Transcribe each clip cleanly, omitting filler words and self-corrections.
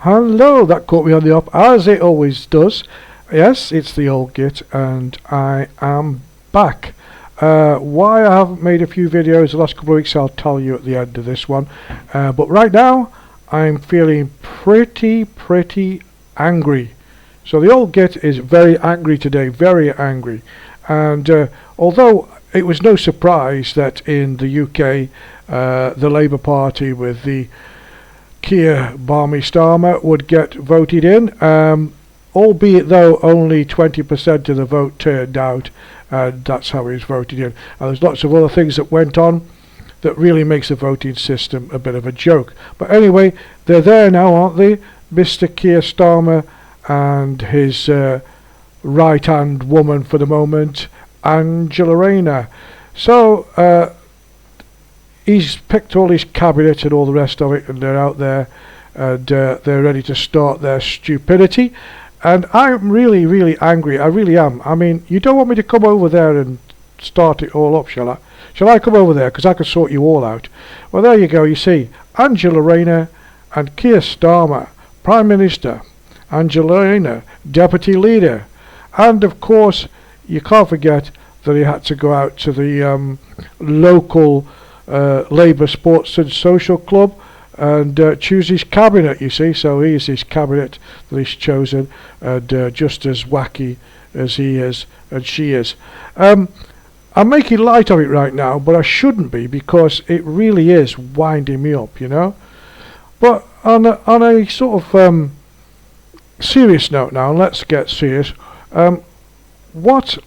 Hello, that caught me on the up, as it always does. Yes, it's the old Git, and I am back. Why I haven't made a few videos the last couple of weeks, I'll tell you at the end of this one. But right now, I'm feeling pretty angry. So the old Git is very angry today, very angry. And although it was no surprise that in the UK, the Labour Party with the Keir Starmer would get voted in, albeit though only 20% of the vote turned out, and that's how he was voted in. And there's lots of other things that went on that really makes the voting system a bit of a joke. But anyway, they're there now, aren't they? Mr. Keir Starmer and his right-hand woman for the moment, Angela Rayner. So he's picked all his cabinet and all the rest of it, and they're out there, and they're ready to start their stupidity. And I'm really angry. I really am. I mean, you don't want me to come over there and start it all up, shall I? Shall I come over there? Because I can sort you all out. Well, there you go. You see, Angela Rayner and Keir Starmer, Prime Minister. Angela Rayner, Deputy Leader. And, of course, you can't forget that he had to go out to the local Labour Sports and Social Club and choose his cabinet, you see. So he is his cabinet that he's chosen, and just as wacky as he is and she is. I'm making light of it right now, but I shouldn't be, because it really is winding me up, you know. But on a sort of serious note now, let's get serious. What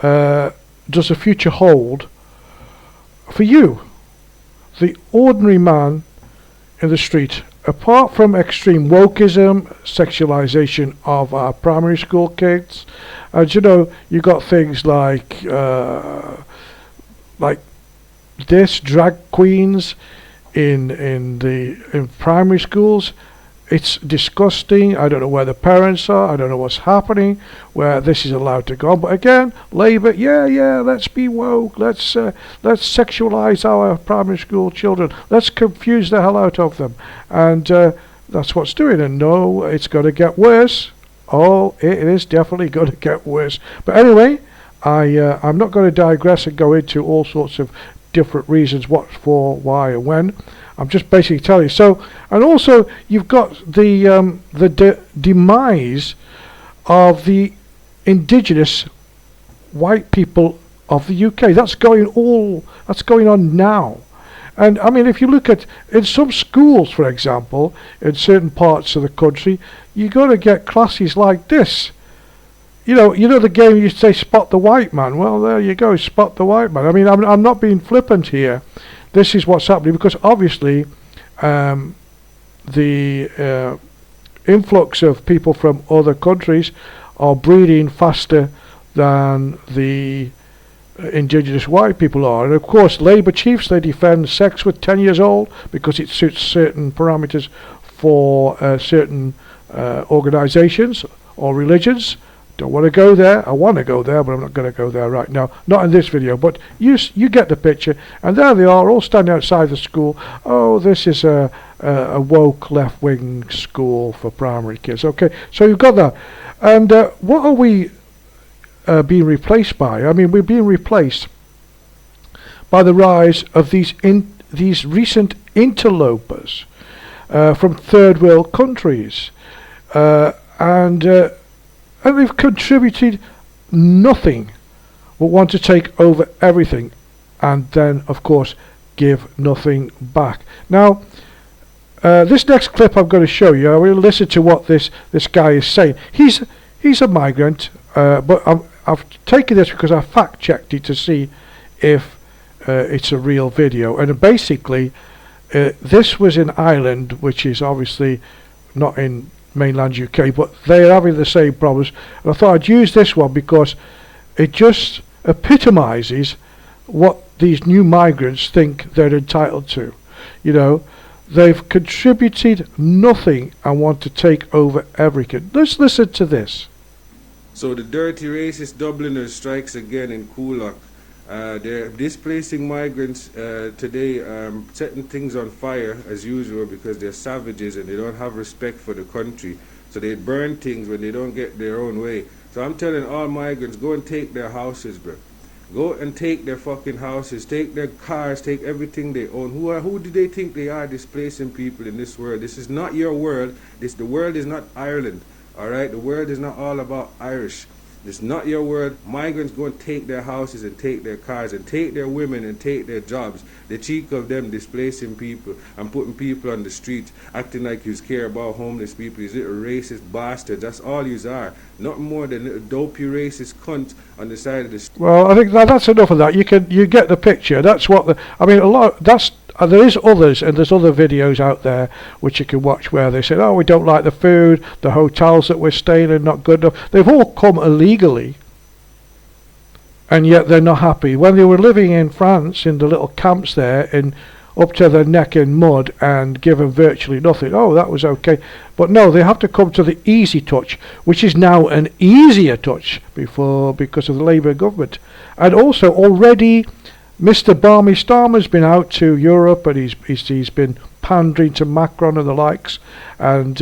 does the future hold for you, the ordinary man in the street, apart from extreme wokeism, sexualization of our primary school kids? And you know, you got things like this, drag queens in primary schools. It's disgusting. I don't know where the parents are. I don't know what's happening where this is allowed to go on. But again, Labour, yeah, let's be woke. Let's sexualise our primary school children. Let's confuse the hell out of them. And that's what's doing. And no, it's going to get worse. Oh, it is definitely going to get worse. But anyway, I'm not going to digress and go into all sorts of different reasons, what for, why, and when. I'm just basically telling you. So, and also you've got the demise of the indigenous white people of the UK. That's going on now. And I mean, if you look at in some schools, for example, in certain parts of the country, you got to get classes like this. You know the game you say, spot the white man. Well, there you go, spot the white man. I mean, I'm not being flippant here. This is what's happening, because obviously the influx of people from other countries are breeding faster than the indigenous white people are. And of course, Labour chiefs, they defend sex with 10 years old because it suits certain parameters for certain organisations or religions. Don't want to go there. I want to go there, but I'm not going to go there right now. Not in this video, but you get the picture. And there they are, all standing outside the school. Oh, this is a woke left-wing school for primary kids. Okay, so you've got that. And what are we being replaced by? I mean, we're being replaced by the rise of these recent interlopers from third world countries, and they've contributed nothing but want to take over everything, and then of course give nothing back. Now this next clip I'm going to show you, I will listen to what this guy is saying. He's a migrant, but I've taken this because I fact checked it to see if it's a real video. And basically this was in Ireland, which is obviously not in mainland UK, but they're having the same problems. And I thought I'd use this one because it just epitomizes what these new migrants think they're entitled to. You know, they've contributed nothing and want to take over everything. Let's listen to this. So the dirty racist Dubliner strikes again in Coolock They're displacing migrants today, setting things on fire as usual because they're savages and they don't have respect for the country. So they burn things when they don't get their own way. So I'm telling all migrants, go and take their houses, bro. Go and take their fucking houses, take their cars, take everything they own. Who do they think they are displacing people in this world? This is not your world. The world is not Ireland. Alright? The world is not all about Irish. It's not your world. Migrants go and take their houses and take their cars and take their women and take their jobs. The cheek of them displacing people and putting people on the streets, acting like you care about homeless people. You little racist bastards. That's all you are. Nothing more than little dopey racist cunts on the side of the street. Well, I think that's enough of that. You get the picture. That's what I mean. A lot. There is others, and there's other videos out there which you can watch where they say, "Oh, we don't like the food, the hotels that we're staying in not good enough." They've all come illegally, and yet they're not happy. When they were living in France in the little camps there, in up to their neck in mud and given virtually nothing, oh, that was okay. But no, they have to come to the easy touch, which is now an easier touch because of the Labour government, and also already. Mr. Barmy Starmer's been out to Europe and he's been pandering to Macron and the likes and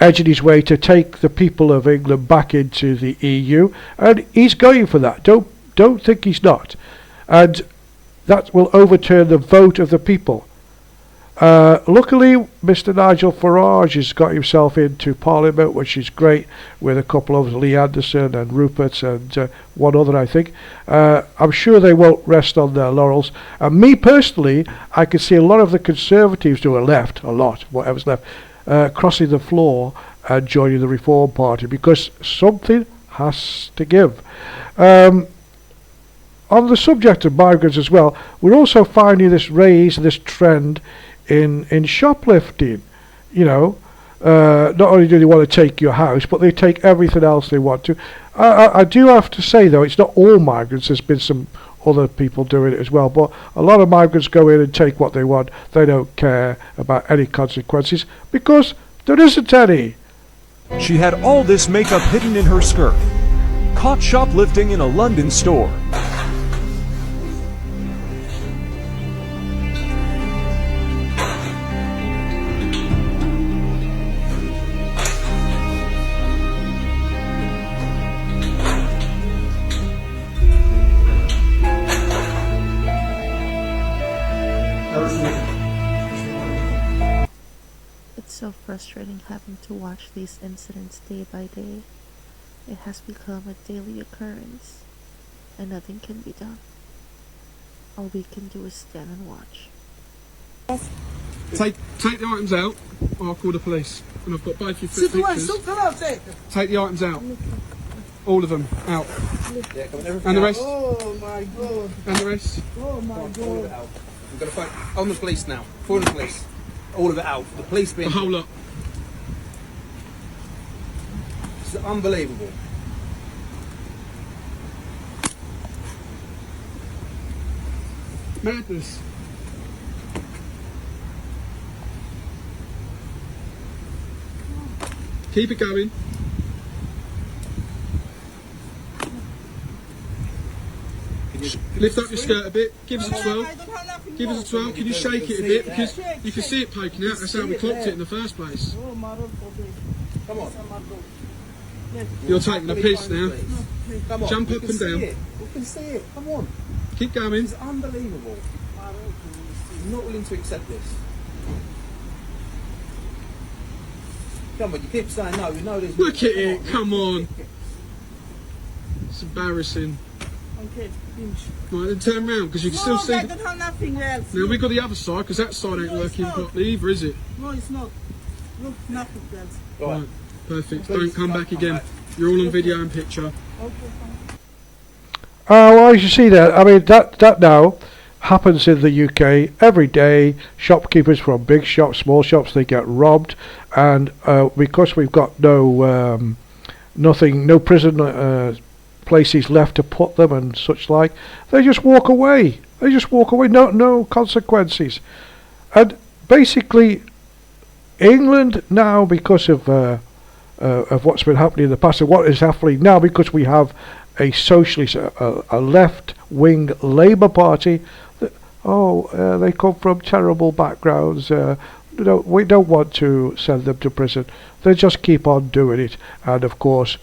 edging his way to take the people of England back into the EU, and he's going for that. Don't think he's not, and that will overturn the vote of the people. Luckily, Mr. Nigel Farage has got himself into Parliament, which is great, with a couple of Lee Anderson and Rupert and one other, I think. I'm sure they won't rest on their laurels. And me personally, I can see a lot of the Conservatives who are left, whatever's left, crossing the floor and joining the Reform Party, because something has to give. On the subject of migrants as well, we're also finding this trend in shoplifting. Not only do they want to take your house, but they take everything else they want to. I do have to say, though, it's not all migrants. There's been some other people doing it as well, but a lot of migrants go in and take what they want. They don't care about any consequences because there isn't any. She had all this makeup hidden in her skirt. Caught shoplifting in a London store. It's so frustrating having to watch these incidents day by day. It has become a daily occurrence, and nothing can be done. All we can do is stand and watch. Take the items out, or I'll call the police. And I've got both your pictures. Take the items out. All of them out. And the rest. Oh my god. And the rest. Oh my god. We've got to fight on the police now. Phone the police. All of it out. The police being. The whole lot. It's unbelievable. Madness. Keep it going. Lift up your skirt a bit. Give us a twirl. Give us a twirl. Can you shake it a bit? Because you can see it poking out. That's how we clocked it in the first place. Come on. You're taking a piss now. Come on. Jump up and down. We can see it. Come on. Keep going. It's unbelievable. I'm not willing to accept this. Come on, you keep saying no. We know there's. Look at it. Come on. It's embarrassing. Okay, finish. Right, then turn round because you can still see. I don't have nothing else. Now we've got the other side because that side ain't working properly either, is it? No, it's not. Look, nothing else. Right, perfect. Don't come back again. You're all on video and picture. Okay, fine. Well, as you see there, I mean, that now happens in the UK every day. Shopkeepers from big shops, small shops, they get robbed, and because we've got no prison places left to put them and such like, they just walk away. No consequences. And basically, England now, because of what's been happening in the past and what is happening now, because we have a socialist, a left-wing Labour Party, they come from terrible backgrounds. We don't want to send them to prison. They just keep on doing it, and of course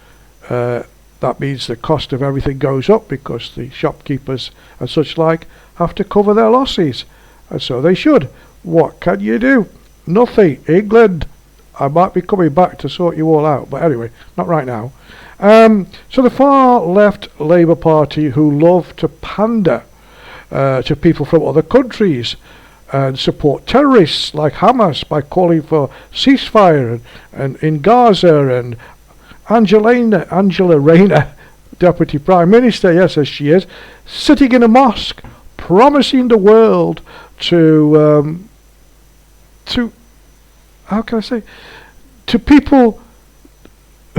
that means the cost of everything goes up because the shopkeepers and such like have to cover their losses, and so they should. What can you do? Nothing. England, I might be coming back to sort you all out, but anyway, not right now. So the far left Labour Party, who love to pander to people from other countries and support terrorists like Hamas by calling for ceasefire and in Gaza, and Angela Rayner, Deputy Prime Minister, yes, as she is, sitting in a mosque promising the world to how can I say, to people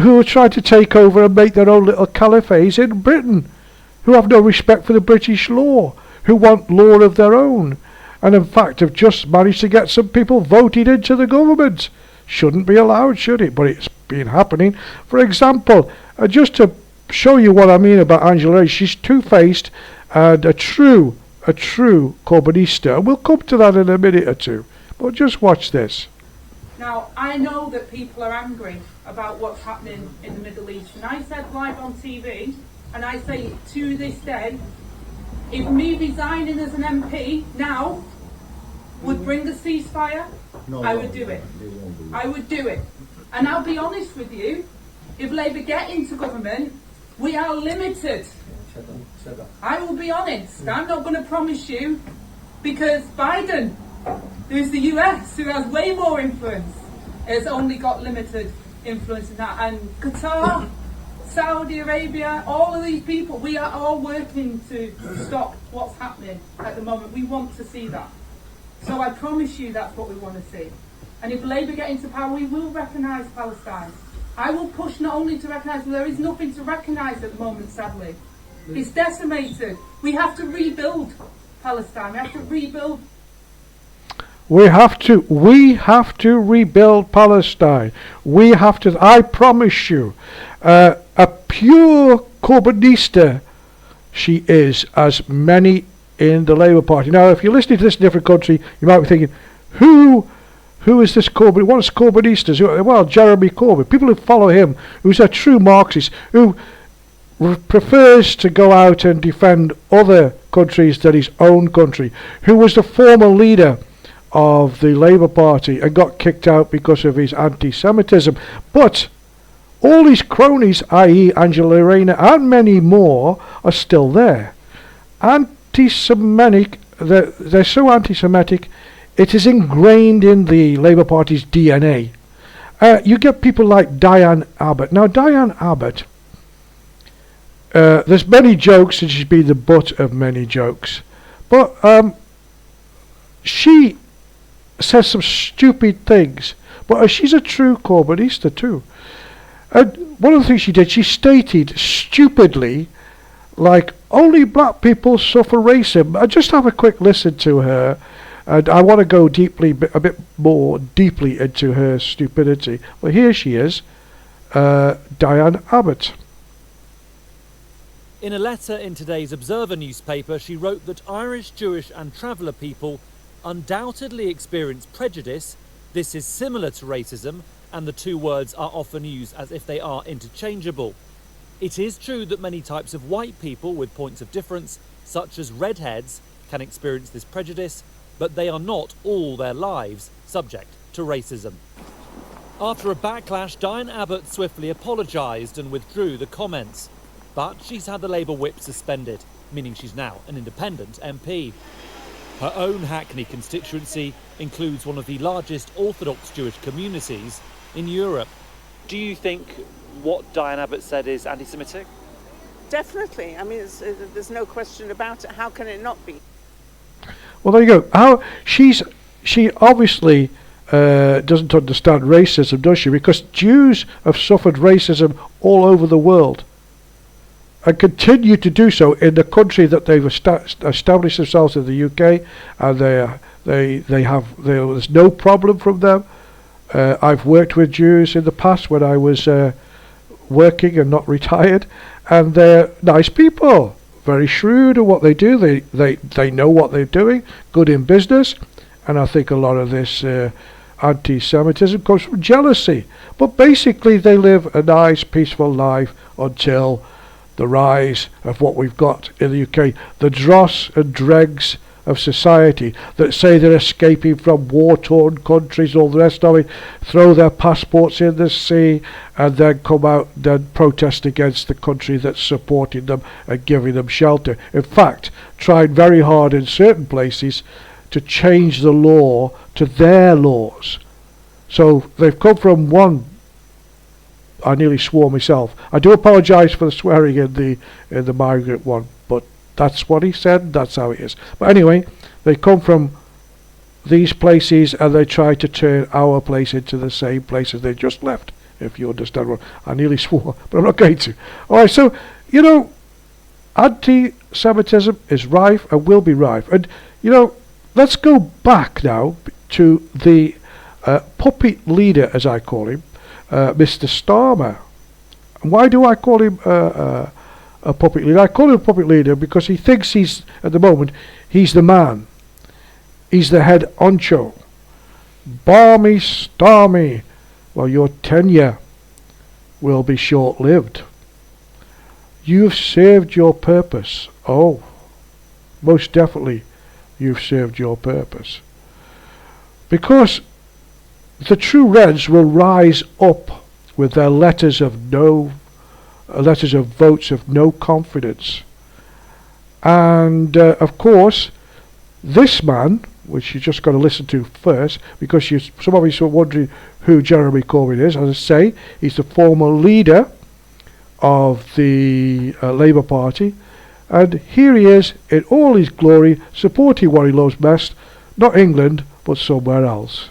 who are trying to take over and make their own little caliphates in Britain, who have no respect for the British law, who want law of their own, and in fact have just managed to get some people voted into the government. Shouldn't be allowed, should it? But it's been happening. For example, just to show you what I mean about Angela, she's two-faced and a true Corbynista. We'll come to that in a minute or two, but just watch this. Now, I know that people are angry about what's happening in the Middle East, and I said live on TV, and I say to this day, if me resigning as an MP now would bring a ceasefire, I would do it. I would do it. And I'll be honest with you, if Labour get into government, we are limited. I will be honest. I'm not going to promise you, because Biden, who's the US, who has way more influence, has only got limited influence in that. And Qatar, Saudi Arabia, all of these people, we are all working to stop what's happening at the moment. We want to see that. So I promise you that's what we want to see. And if Labour get into power, we will recognise Palestine. I will push not only to recognise, but there is nothing to recognise at the moment, sadly. It's decimated. We have to rebuild Palestine. We have to rebuild. We have to rebuild Palestine. We have to, I promise you, a pure Corbynista she is, as many in the Labour Party. Now, if you're listening to this in a different country, you might be thinking, who is this Corbyn? What is Corbynistas? Well, Jeremy Corbyn. People who follow him, who's a true Marxist, who prefers to go out and defend other countries than his own country, who was the former leader of the Labour Party and got kicked out because of his anti-Semitism. But all his cronies, i.e. Angela Rayner and many more, are still there. Anti-Semitic, they're so anti-Semitic, it is ingrained in the Labour Party's DNA. You get people like Diane Abbott. Now, Diane Abbott, there's many jokes and she's been the butt of many jokes. But she says some stupid things. But she's a true Corbynista too. And one of the things she did, she stated stupidly, like, only black people suffer racism. I just have a quick listen to her. And I want to go a bit more deeply into her stupidity. Well, here she is, Diane Abbott. In a letter in today's Observer newspaper, she wrote that Irish, Jewish and traveller people undoubtedly experience prejudice. This is similar to racism, and the two words are often used as if they are interchangeable. It is true that many types of white people with points of difference, such as redheads, can experience this prejudice, but they are not all their lives subject to racism. After a backlash, Diane Abbott swiftly apologised and withdrew the comments. But she's had the Labour whip suspended, meaning she's now an independent MP. Her own Hackney constituency includes one of the largest Orthodox Jewish communities in Europe. Do you think what Diane Abbott said is anti-Semitic? Definitely. I mean, there's no question about it. How can it not be? Well, there you go. She obviously doesn't understand racism, does she? Because Jews have suffered racism all over the world and continue to do so in the country that they've established themselves in, the UK, and there's no problem from them. I've worked with Jews in the past when I was working and not retired, and they're nice people, very shrewd at what they do. They know what they're doing, good in business, and I think a lot of this anti-Semitism comes from jealousy. But basically they live a nice, peaceful life until the rise of what we've got in the UK, the dross and dregs of society that say they're escaping from war-torn countries, all the rest of it, throw their passports in the sea, and then come out and protest against the country that's supporting them and giving them shelter. In fact, tried very hard in certain places to change the law to their laws. So they've come from one. I nearly swore myself. I do apologise for the swearing in the migrant one, but that's what he said, that's how it is. But anyway, they come from these places and they try to turn our place into the same place as they just left, if you understand what I nearly swore, but I'm not going to. Alright, so, you know, anti-Semitism is rife and will be rife. And, you know, let's go back now to the puppet leader, as I call him, Mr. Starmer. And why do I call him a puppet leader? I call him a puppet leader because he thinks he's, at the moment, he's the man. He's the head honcho. Barmy Starmy. Well, your tenure will be short-lived. You've served your purpose. Oh, most definitely you've served your purpose. Because the true Reds will rise up with their letters of votes of no confidence. And of course, this man, which you just got to listen to first, because some of you are wondering who Jeremy Corbyn is. As I say, he's the former leader of the Labour Party, and here he is in all his glory, supporting what he loves best, not England, but somewhere else.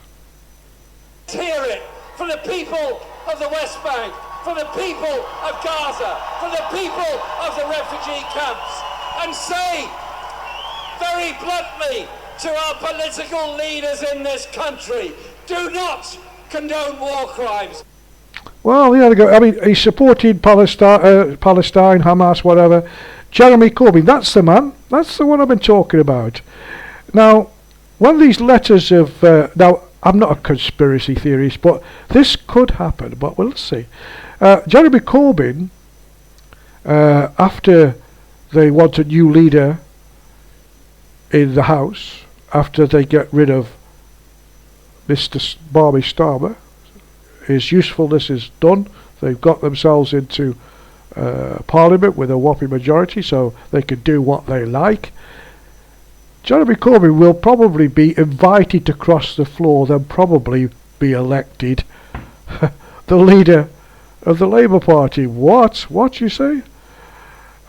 Hear it for the people of the West Bank, for the people of Gaza, for the people of the refugee camps, and say very bluntly to our political leaders in this country, do not condone war crimes. Well, there you go. I mean, he supported Palestine, Hamas, whatever. Jeremy Corbyn, that's the man. That's the one I've been talking about. Now, one of these letters of... now, I'm not a conspiracy theorist, but this could happen. But we'll see. Jeremy Corbyn, after they want a new leader in the House, after they get rid of Mr. Barmy Starmer, his usefulness is done. They've got themselves into Parliament with a whopping majority, so they can do what they like. Jeremy Corbyn will probably be invited to cross the floor, then probably be elected the leader of the Labour Party. What you say?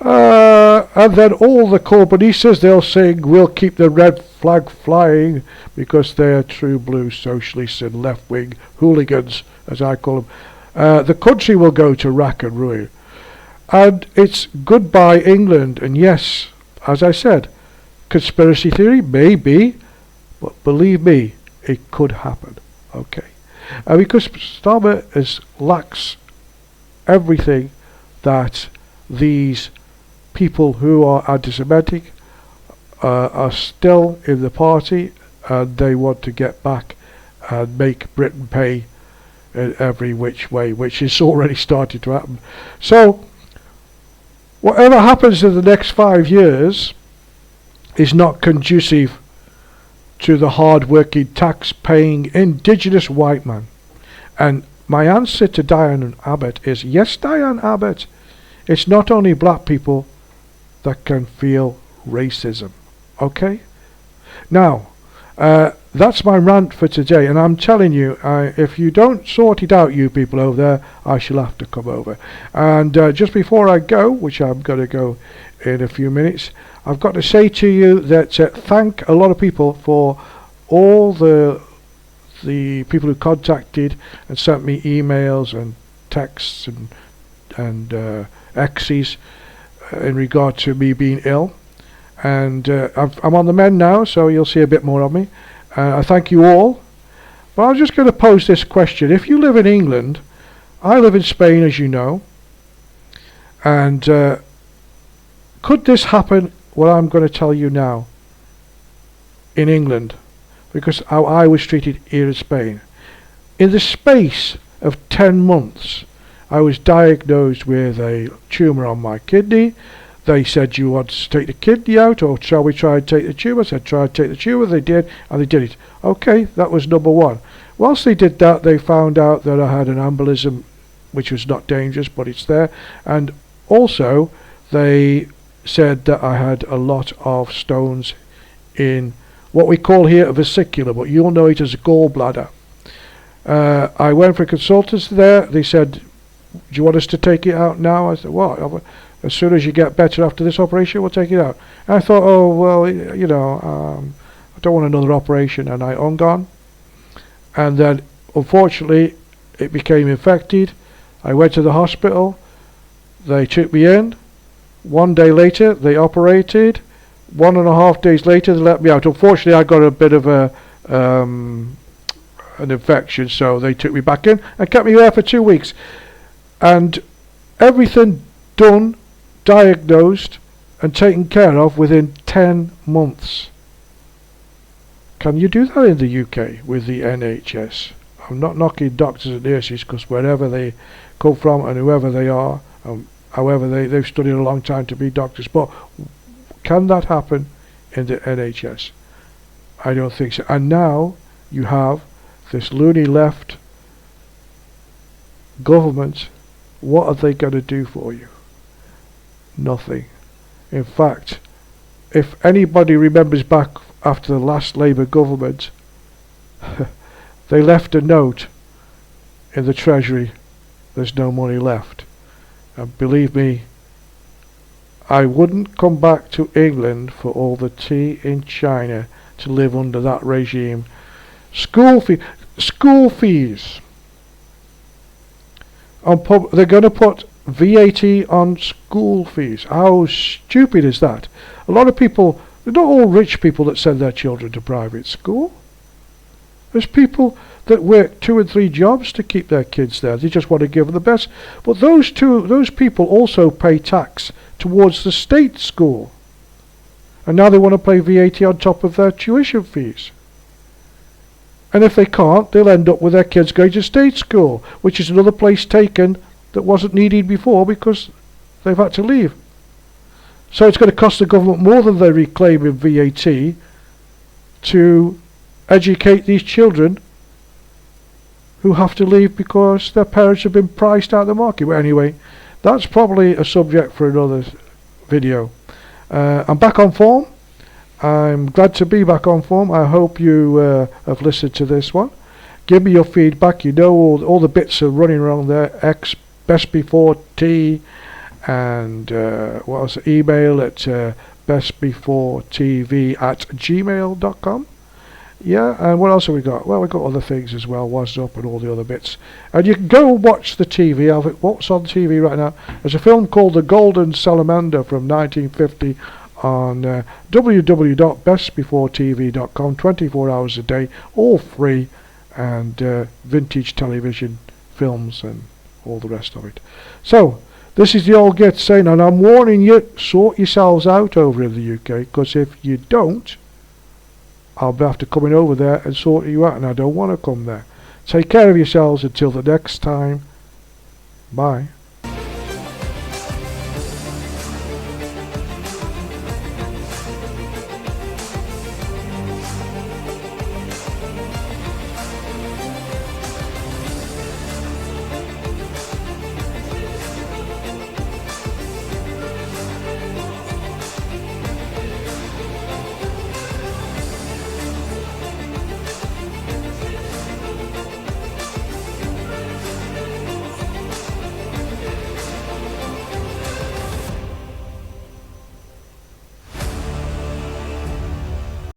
And then all the Corbynistas, they'll sing, we'll keep the red flag flying, because they're true blue socialists and left-wing hooligans, as I call them. The country will go to rack and ruin. And it's goodbye England. And yes, as I said, conspiracy theory, maybe, but believe me, it could happen. Okay. Because Starmer lacks everything that these people who are anti-Semitic are still in the party, and they want to get back and make Britain pay in every which way, which is already starting to happen. So whatever happens in the next 5 years is not conducive to the hard-working, tax-paying, indigenous white man. And my answer to Diane Abbott is, yes, Diane Abbott, it's not only black people that can feel racism. Okay? Now, that's my rant for today, and I'm telling you, if you don't sort it out, you people over there, I shall have to come over. And just before I go, which I'm going to go in a few minutes, I've got to say to you that thank a lot of people for all the people who contacted and sent me emails and texts and X's in regard to me being ill. And I'm on the mend now, so you'll see a bit more of me. I thank you all. But I'm just going to pose this question. If you live in England, I live in Spain, as you know, And could this happen, what I'm going to tell you now, in England? Because how I was treated here in Spain. In the space of 10 months, I was diagnosed with a tumour on my kidney. They said, "You want to take the kidney out, or shall we try and take the tumour?" I said, "Try and take the tumour." They did, and they did it. Okay, that was number one. Whilst they did that, they found out that I had an embolism, which was not dangerous, but it's there. And also, they said that I had a lot of stones in what we call here a vesicular, but you'll know it as a gallbladder. I went for consultants there. They said, "Do you want us to take it out now?" I said, "Well, as soon as you get better after this operation, we'll take it out." And I thought, oh, well, you know, I don't want another operation, and I hung on. And then, unfortunately, it became infected. I went to the hospital. They took me in. 1 day later, they operated. 1.5 days later, they let me out. Unfortunately, I got a bit of an infection, so they took me back in and kept me there for 2 weeks. And everything done, diagnosed, and taken care of within 10 months. Can you do that in the UK with the NHS? I'm not knocking doctors and nurses, because wherever they come from and whoever they are, however they've studied a long time to be doctors, but can that happen in the NHS? I don't think so. And now you have this loony left government. What are they going to do for you? Nothing. In fact, if anybody remembers back after the last Labour government, they left a note in the Treasury, "There's no money left." And believe me, I wouldn't come back to England for all the tea in China to live under that regime. School fees. They're going to put VAT on school fees. How stupid is that? A lot of people, they're not all rich people that send their children to private school. There's people that work 2 and 3 jobs to keep their kids there. They just want to give them the best. But those people also pay tax towards the state school. And now they want to pay VAT on top of their tuition fees. And if they can't, they'll end up with their kids going to state school, which is another place taken that wasn't needed before because they've had to leave. So it's going to cost the government more than they reclaim in VAT to educate these children who have to leave because their parents have been priced out of the market. But anyway, that's probably a subject for another video. I'm back on form. I'm glad to be back on form. I hope you have listened to this one. Give me your feedback. You know all the bits are running around there. X best before T, and what else? Email at bestbeforetv@gmail.com. Yeah, and what else have we got? Well, we've got other things as well. What's up and all the other bits. And you can go watch the TV. What's on TV right now? There's a film called The Golden Salamander from 1950 on www.bestbeforetv.com. 24 hours a day, all free, and vintage television films and all the rest of it. So, this is the old git saying, and I'm warning you, sort yourselves out over in the UK, because if you don't, I'll have to come in over there and sort you out, and I don't want to come there. Take care of yourselves until the next time. Bye.